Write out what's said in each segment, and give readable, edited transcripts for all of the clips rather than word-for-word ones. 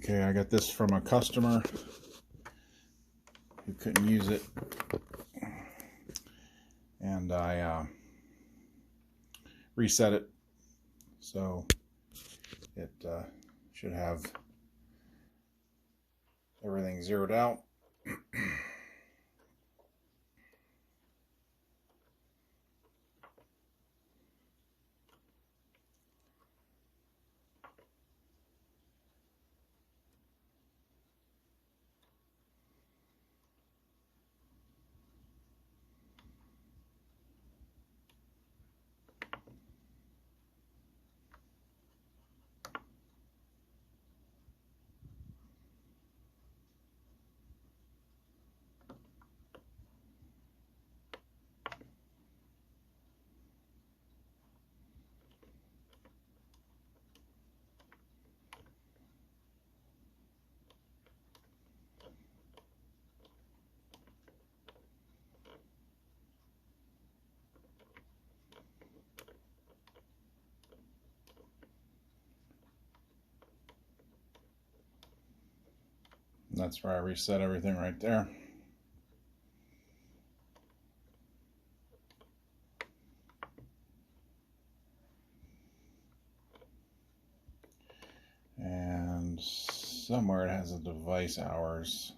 Okay, I got this from a customer who couldn't use it, and I reset it, so it should have everything zeroed out. That's where I reset everything right there. And somewhere it has a device hours.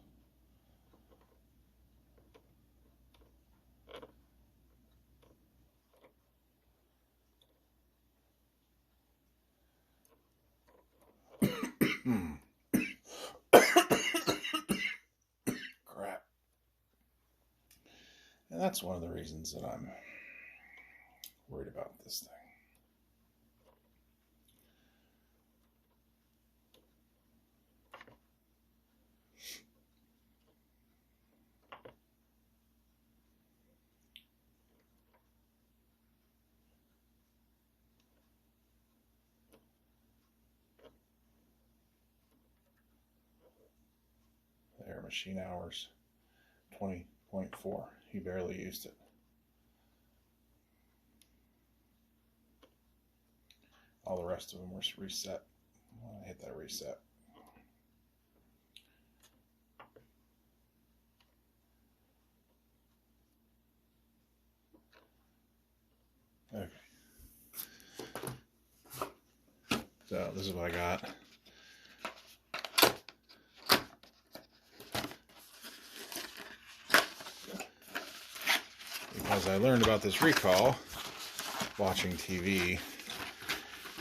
Crap. And that's one of the reasons that I'm worried about this thing. There, machine hours, 20.4. He barely used it. All the rest of them were reset. I hit that reset. Okay. So this is what I got. Because I learned about this recall watching TV,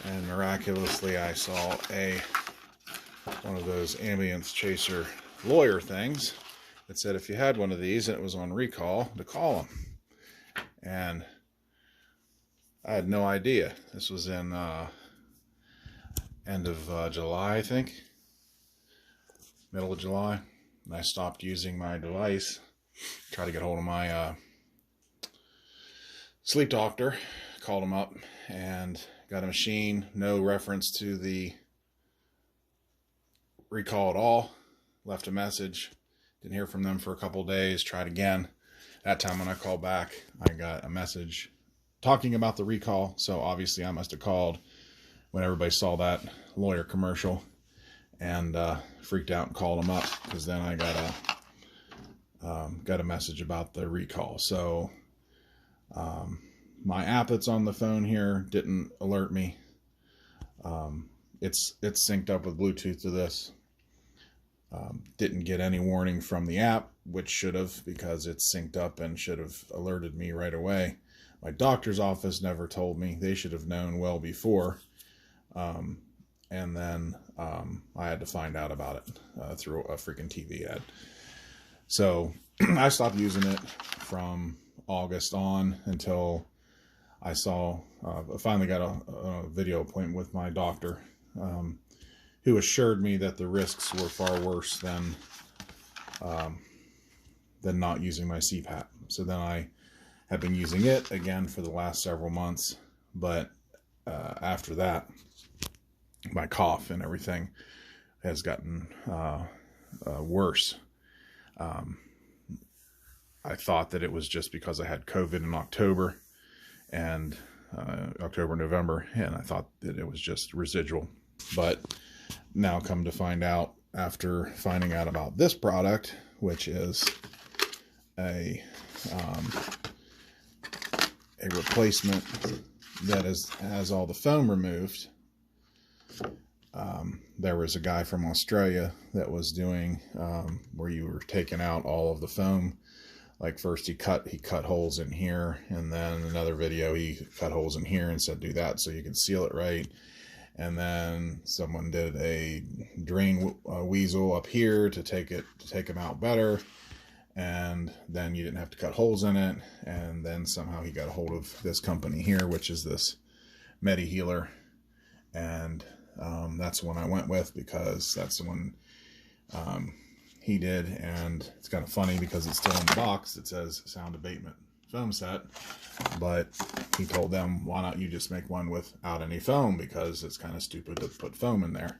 and miraculously I saw one of those ambulance chaser lawyer things that said if you had one of these and it was on recall, to call them. And I had no idea. This was in end of July, I think, middle of July, and I stopped using my device. Tried to get hold of my sleep doctor, called him up, and got a machine, no reference to the recall at all. Left a message, didn't hear from them for a couple of days, tried again. That time when I called back, I got a message talking about the recall, so obviously I must have called when everybody saw that lawyer commercial and freaked out and called them up, because then I got a message about the recall. So my app that's on the phone here didn't alert me. It's synced up with Bluetooth to this. Didn't get any warning from the app, which should have, because it's synced up and should have alerted me right away. My doctor's office never told me. They should have known well before. And then I had to find out about it through a freaking TV ad. So I stopped using it from August on until I finally got a video appointment with my doctor, who assured me that the risks were far worse than not using my CPAP. So then I have been using it again for the last several months, but after that, my cough and everything has gotten worse. I thought that it was just because I had COVID in October and November, and I thought that it was just residual. But now come to find out, after finding out about this product, which is a replacement that has all the foam removed. There was a guy from Australia that was doing where you were taking out all of the foam. Like first he cut holes in here, and then another video he cut holes in here and said do that so you can seal it right. And then someone did a drain weasel up here to take them out better, and then you didn't have to cut holes in it. And then somehow he got a hold of this company here, which is this MediHealer, and that's the one I went with because that's the one he did. And it's kind of funny because it's still in the box. It says sound abatement foam set, but he told them, why not you just make one without any foam, because it's kind of stupid to put foam in there,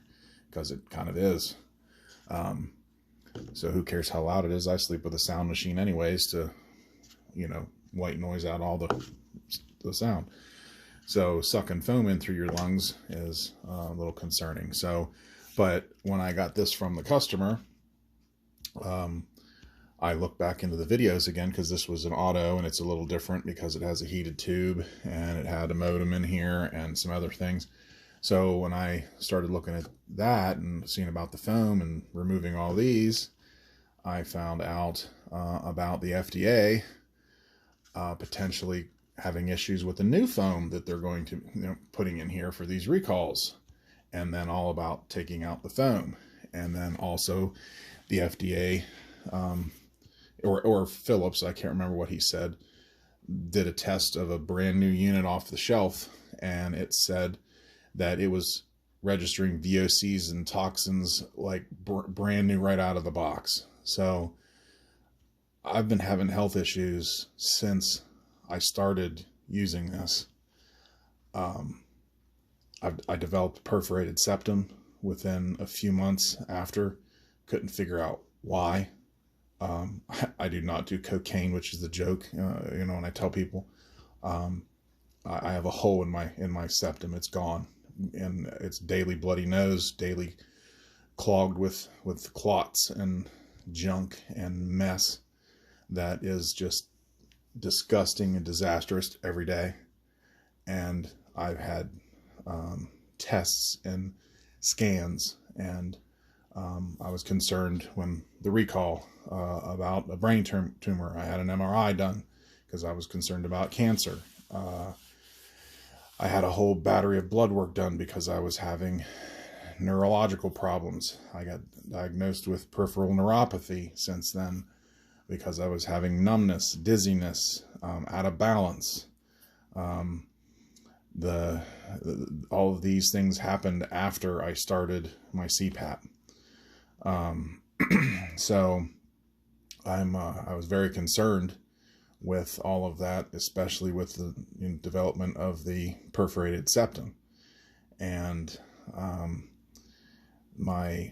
because it kind of is. So who cares how loud it is? I sleep with a sound machine anyways to, you know, white noise out all the sound. So sucking foam in through your lungs is a little concerning. So, but when I got this from the customer, I looked back into the videos again, because this was an auto and it's a little different because it has a heated tube and it had a modem in here and some other things. So when I started looking at that and seeing about the foam and removing all these, I found out about the FDA potentially having issues with the new foam that they're going to, you know, putting in here for these recalls, and then all about taking out the foam. And then also the FDA or Phillips, I can't remember what he said, did a test of a brand new unit off the shelf, and it said that it was registering VOCs and toxins like brand new right out of the box. So I've been having health issues since I started using this. I developed perforated septum within a few months after. Couldn't figure out why. I do not do cocaine, which is the joke, you know, when I tell people. I have a hole in my septum. It's gone, and it's daily bloody nose, daily clogged with clots and junk and mess that is just disgusting and disastrous every day. And I've had tests and scans, and I was concerned when the recall about a brain tumor. I had an MRI done because I was concerned about cancer. I had a whole battery of blood work done because I was having neurological problems. I got diagnosed with peripheral neuropathy since then because I was having numbness, dizziness, out of balance. All of these things happened after I started my CPAP. So I was very concerned with all of that, especially with the development of the perforated septum. And my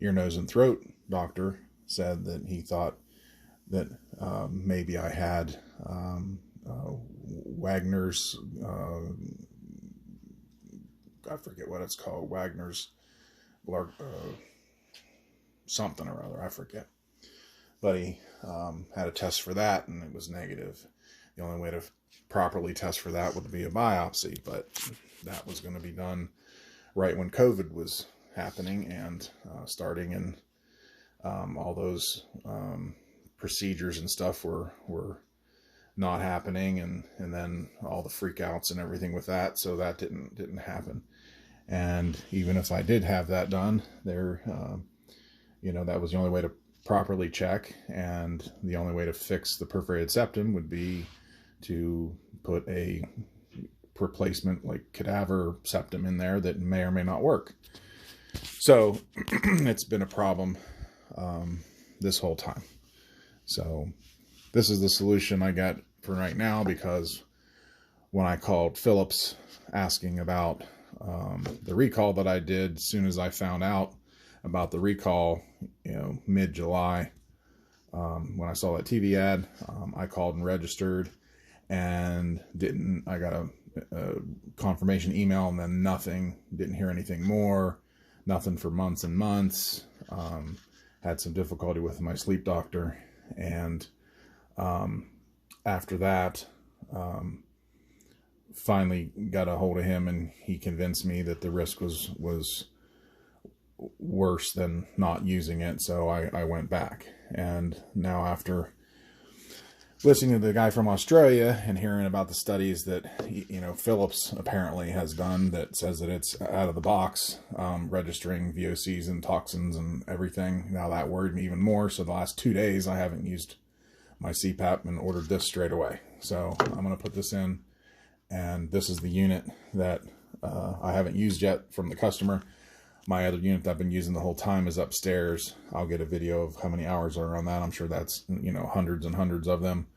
ear, nose, and throat doctor said that he thought that maybe I had Wagner's, I forget what it's called, Wagner's something or other, I forget. But he had a test for that, and it was negative. The only way to properly test for that would be a biopsy, but that was going to be done right when COVID was happening and starting, and all those procedures and stuff were not happening, and then all the freakouts and everything with that, so that didn't happen. And even if I did have that done, you know, that was the only way to properly check, and the only way to fix the perforated septum would be to put a replacement, like cadaver septum, in there that may or may not work. So it's been a problem this whole time. So this is the solution I got for right now, because when I called Phillips asking about the recall that I did, as soon as I found out about the recall, you know, mid-July, when I saw that TV ad, I called and registered, and I got a confirmation email, and then nothing, didn't hear anything more. Nothing for months and months. Had some difficulty with my sleep doctor, and after that, finally got a hold of him, and he convinced me that the risk was worse than not using it. So I went back, and now after listening to the guy from Australia and hearing about the studies that, you know, Philips apparently has done that says that it's out of the box, registering VOCs and toxins and everything. Now that worried me even more. So the last 2 days I haven't used my CPAP and ordered this straight away. So I'm going to put this in, and this is the unit that I haven't used yet from the customer. My other unit that I've been using the whole time is upstairs. I'll get a video of how many hours are on that. I'm sure that's, you know, hundreds and hundreds of them,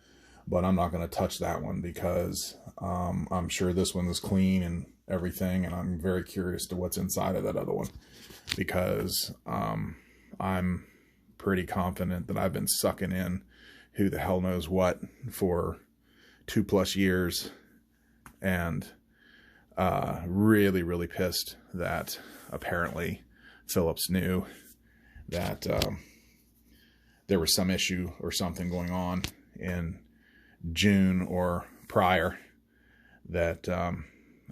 but I'm not going to touch that one because I'm sure this one is clean and everything. And I'm very curious to what's inside of that other one, because I'm pretty confident that I've been sucking in who the hell knows what for 2+ years, and really, really pissed that apparently Philips knew that there was some issue or something going on in June or prior, that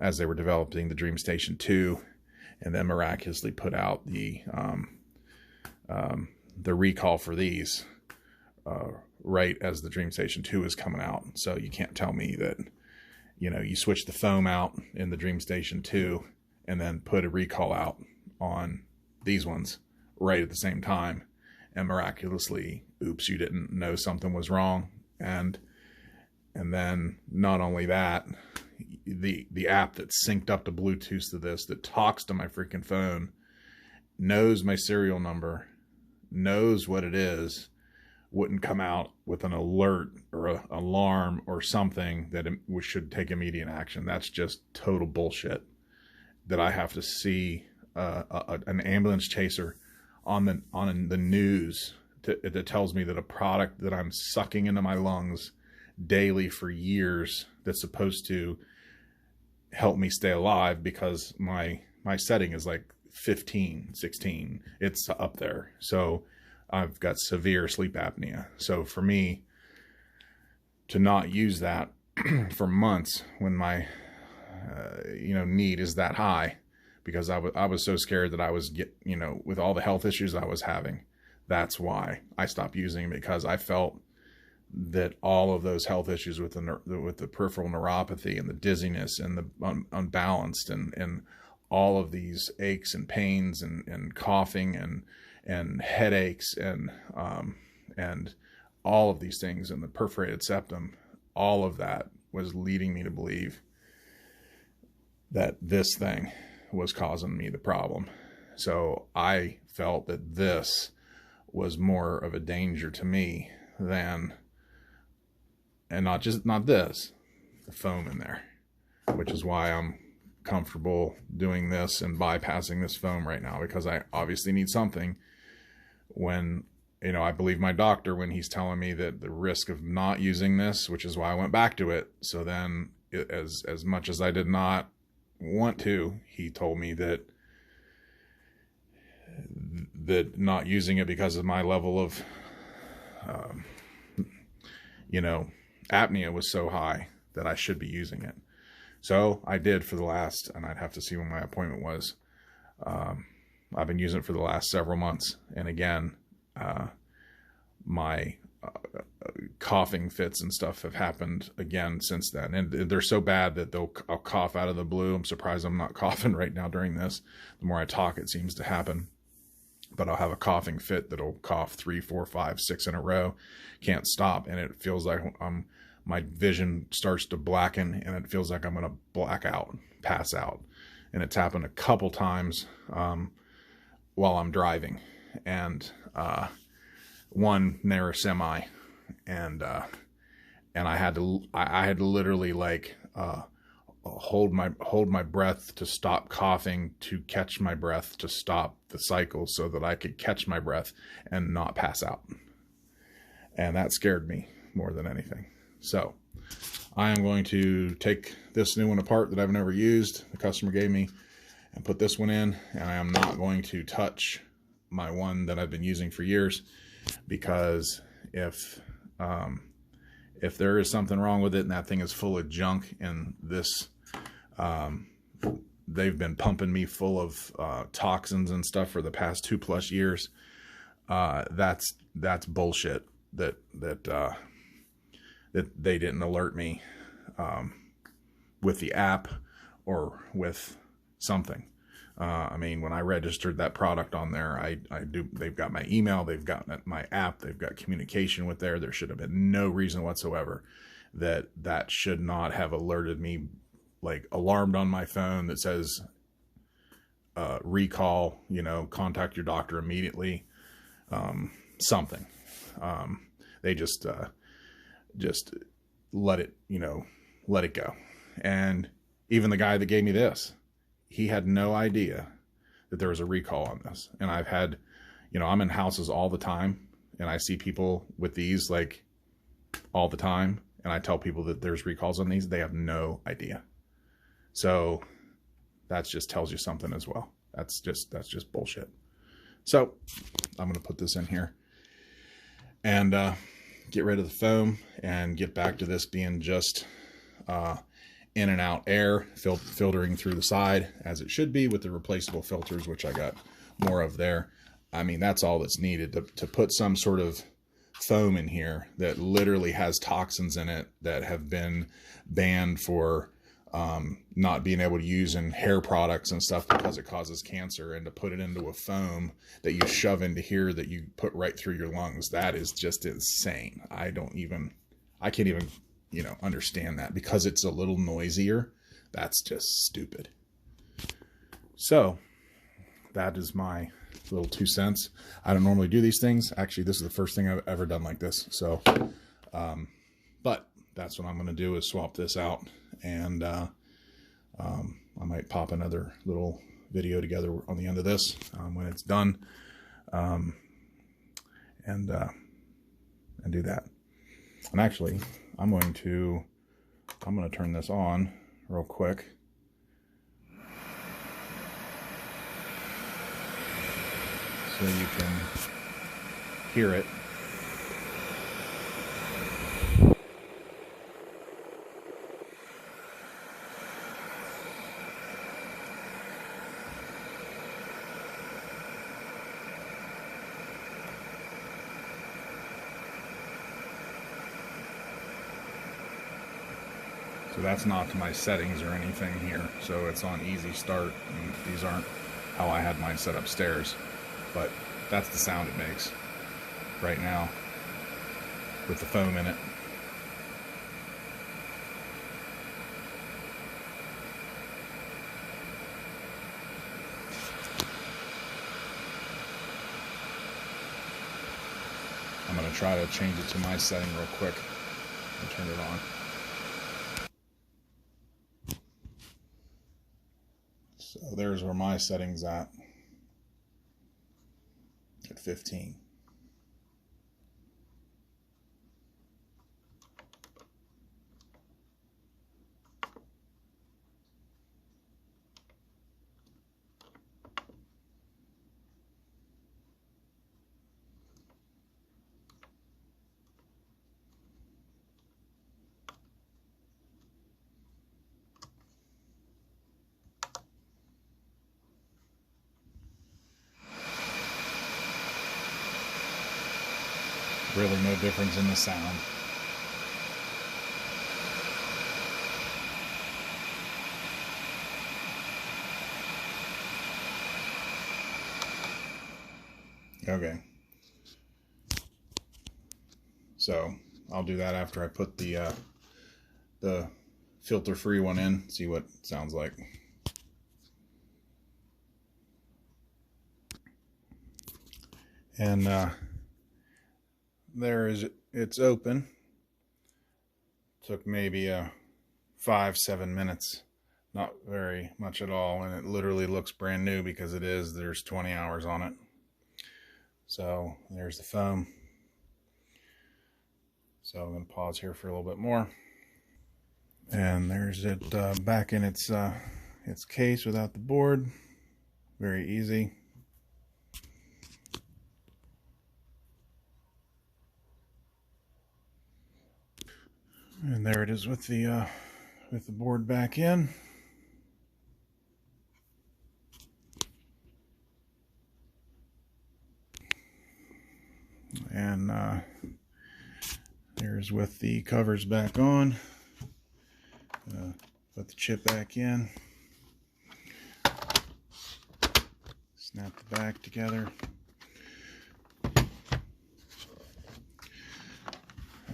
as they were developing the DreamStation 2, and then miraculously put out the recall for these right as the DreamStation 2 is coming out. So you can't tell me that, you know, you switch the foam out in the DreamStation 2 and then put a recall out on these ones right at the same time, and miraculously, oops, you didn't know something was wrong. And then not only that, the app that's synced up to Bluetooth to this, that talks to my freaking phone, knows my serial number, knows what it is, wouldn't come out with an alert or an alarm or something that should take immediate action. That's just total bullshit. That I have to see an ambulance chaser on the news that tells me that a product that I'm sucking into my lungs daily for years, that's supposed to help me stay alive, because my setting is like 15, 16. It's up there. So I've got severe sleep apnea. So for me to not use that for months when my need is that high, because I was so scared that I was with all the health issues I was having, that's why I stopped using it, because I felt that all of those health issues with the peripheral neuropathy and the dizziness and the unbalanced and all of these aches and pains and coughing and headaches and all of these things, and the perforated septum, all of that was leading me to believe that this thing was causing me the problem. So I felt that this was more of a danger to me than, and not this, the foam in there, which is why I'm comfortable doing this and bypassing this foam right now, because I obviously need something when, I believe my doctor when he's telling me that the risk of not using this, which is why I went back to it. So then as much as I did not want to, he told me that not using it because of my level of apnea was so high that I should be using it. So I did for the last, and I'd have to see when my appointment was. I've been using it for the last several months, and again, my coughing fits and stuff have happened again since then, and they're so bad that I'll cough out of the blue. I'm surprised I'm not coughing right now during this. The more I talk, it seems to happen. But I'll have a coughing fit that'll cough 3, 4, 5, 6 in a row, can't stop, and it feels like my vision starts to blacken, and it feels like I'm gonna black out, pass out. And it's happened a couple times while I'm driving, and one near a semi, and I had to literally like hold my breath to stop coughing, to catch my breath, to stop the cycle so that I could catch my breath and not pass out. And that scared me more than anything. So I am going to take this new one apart that I've never used, the customer gave me, and put this one in, and I am not going to touch my one that I've been using for years, because if there is something wrong with it and that thing is full of junk, and this they've been pumping me full of toxins and stuff for the past 2+ years, that's bullshit that they didn't alert me with the app or with something. I mean, when I registered that product on there, they've got my email, they've got my app, they've got communication with there. There should have been no reason whatsoever that should not have alerted me, like alarmed on my phone that says, recall, contact your doctor immediately, something. They just let it go. And even the guy that gave me this, he had no idea that there was a recall on this. And I've had, I'm in houses all the time, and I see people with these like all the time. And I tell people that there's recalls on these. They have no idea. So that just tells you something as well. That's just bullshit. So I'm going to put this in here and get rid of the foam and get back to this being just in and out air filtering through the side as it should be, with the replaceable filters, which I got more of there. I mean, that's all that's needed to put some sort of foam in here that literally has toxins in it that have been banned for not being able to use in hair products and stuff because it causes cancer, and to put it into a foam that you shove into here that you put right through your lungs. That is just insane. I can't even understand that, because it's a little noisier. That's just stupid. So that is my little 2 cents. I don't normally do these things. Actually, this is the first thing I've ever done like this. So, but that's what I'm going to do, is swap this out, and I might pop another little video together on the end of this when it's done, and do that. And actually, I'm going to turn this on real quick. So you can hear it. So that's not to my settings or anything here. So it's on easy start. And these aren't how I had mine set upstairs, but that's the sound it makes right now with the foam in it. I'm going to try to change it to my setting real quick and turn it on. So there's where my setting's at 15. Really no difference in the sound. Okay. So I'll do that after I put the filter-free one in, see what it sounds like. And there is, it's open. Took maybe 5-7 minutes, not very much at all, and it literally looks brand new because it is. There's 20 hours on it. So there's the foam. So I'm going to pause here for a little bit more. And there's it back in its case without the board. Very easy. And there it is with the board back in. And there's with the covers back on. Put the chip back in. Snap the back together. That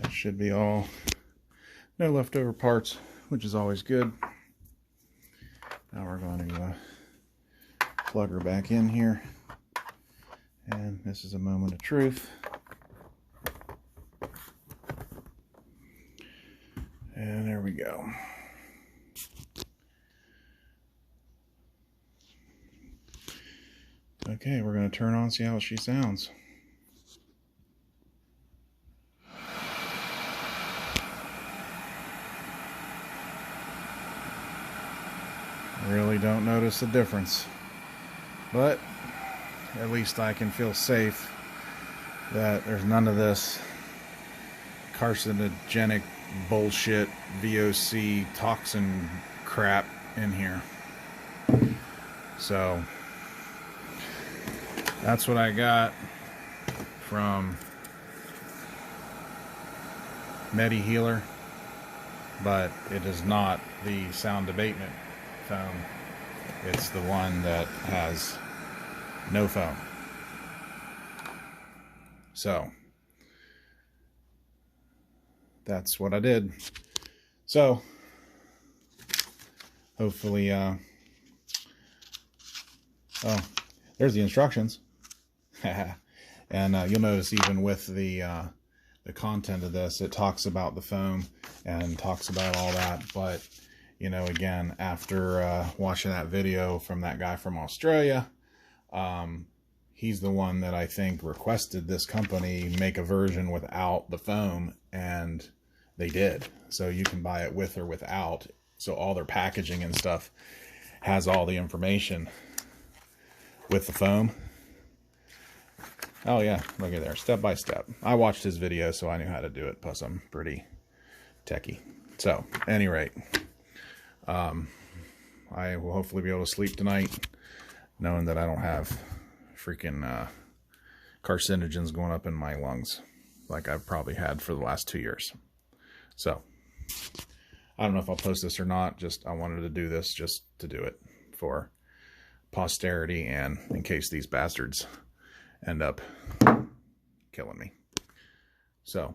should be all. No leftover parts, which is always good. Now we're going to plug her back in here. And this is a moment of truth. And there we go. Okay, we're going to turn on, see how she sounds. Really don't notice the difference, but at least I can feel safe that there's none of this carcinogenic bullshit VOC toxin crap in here. So that's what I got from MediHealer, but it is not the sound abatement foam. It's the one that has no foam. So that's what I did. So hopefully oh, there's the instructions. And you'll notice even with the content of this, it talks about the foam and talks about all that. But you know, again, after watching that video from that guy from Australia, he's the one that I think requested this company make a version without the foam, and they did. So you can buy it with or without. So all their packaging and stuff has all the information with the foam. Oh yeah, look at there, step by step. I watched his video, so I knew how to do it, plus I'm pretty techie. So, at any rate, I will hopefully be able to sleep tonight knowing that I don't have freaking carcinogens going up in my lungs like I've probably had for the last 2 years. So, I don't know if I'll post this or not. Just, I wanted to do this just to do it for posterity and in case these bastards end up killing me. So,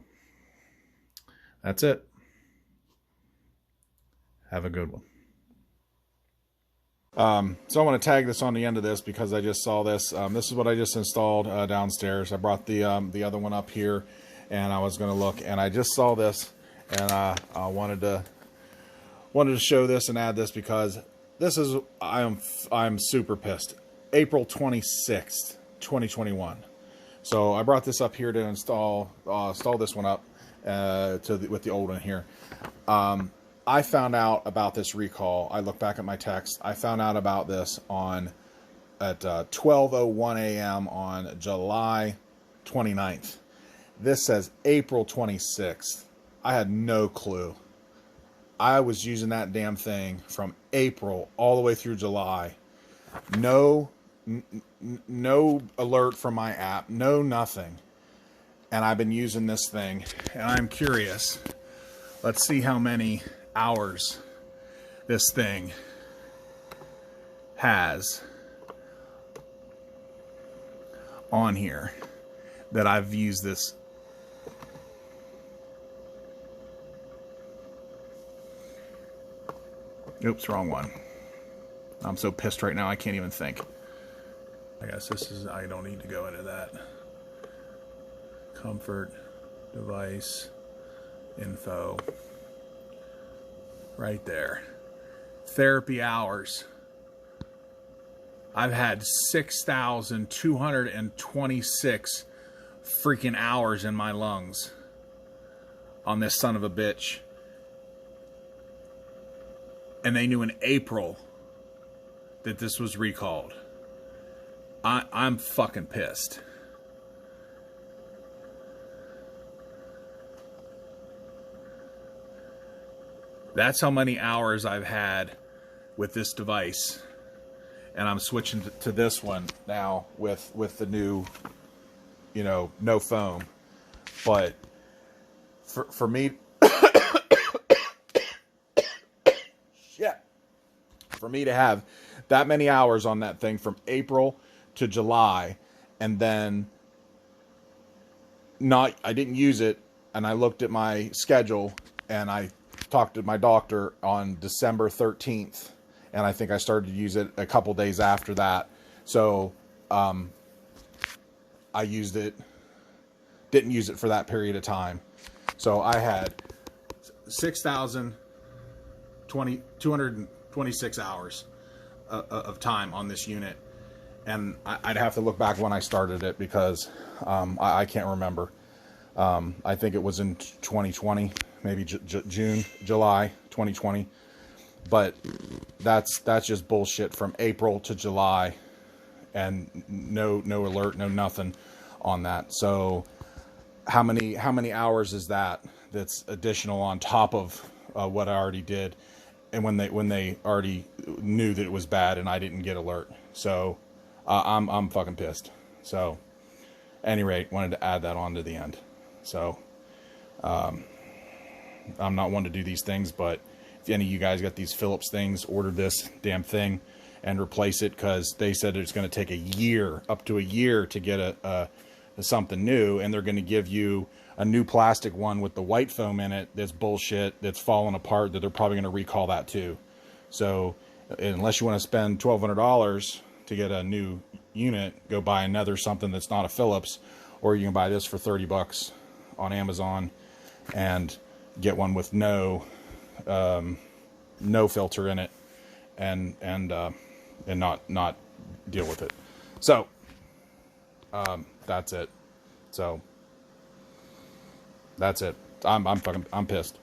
that's it. Have a good one. So I want to tag this on the end of this because I just saw this. This is what I just installed downstairs. I brought the other one up here, and I was going to look, and I just saw this, and I wanted to show this and add this because this is I'm super pissed. April 26th, 2021. So I brought this up here to install this one up with the old one here. I found out about this recall. I look back at my text. I found out about this at 12:01 a.m. on July 29th. This says April 26th. I had no clue. I was using that damn thing from April all the way through July. No alert from my app. No nothing. And I've been using this thing. And I'm curious. Let's see how many hours this thing has on here that I've used this. Oops, wrong one. I'm so pissed right now I can't even think. I guess this is, I don't need to go into that. Comfort, device, info. Right there. Therapy hours. I've had 6,226 freaking hours in my lungs on this son of a bitch. And they knew in April that this was recalled. I'm fucking pissed. That's how many hours I've had with this device. And I'm switching to this one now with the new, no foam. But for me, shit, for me to have that many hours on that thing from April to July, and then I didn't use it, and I looked at my schedule, and I talked to my doctor on December 13th, and I think I started to use it a couple days after that. So I used it, didn't use it for that period of time. So I had 226 hours of time on this unit. And I'd have to look back when I started it, because I can't remember. I think it was in 2020, maybe July 2020. But that's just bullshit from April to July, and no alert, no nothing on that. So how many hours is that? That's additional on top of what I already did, and when they already knew that it was bad and I didn't get alert. So I'm fucking pissed. So, at any rate, wanted to add that on to the end. So, I'm not one to do these things, but if any of you guys got these Philips things, order this damn thing and replace it, because they said it's going to take up to a year to get something new, and they're going to give you a new plastic one with the white foam in it that's bullshit, that's falling apart, that they're probably going to recall that too. So, unless you want to spend $1,200 to get a new unit, go buy another something that's not a Philips, or you can buy this for $30 on Amazon and get one with no filter in it, and not deal with it. So that's it. So that's it. I'm pissed.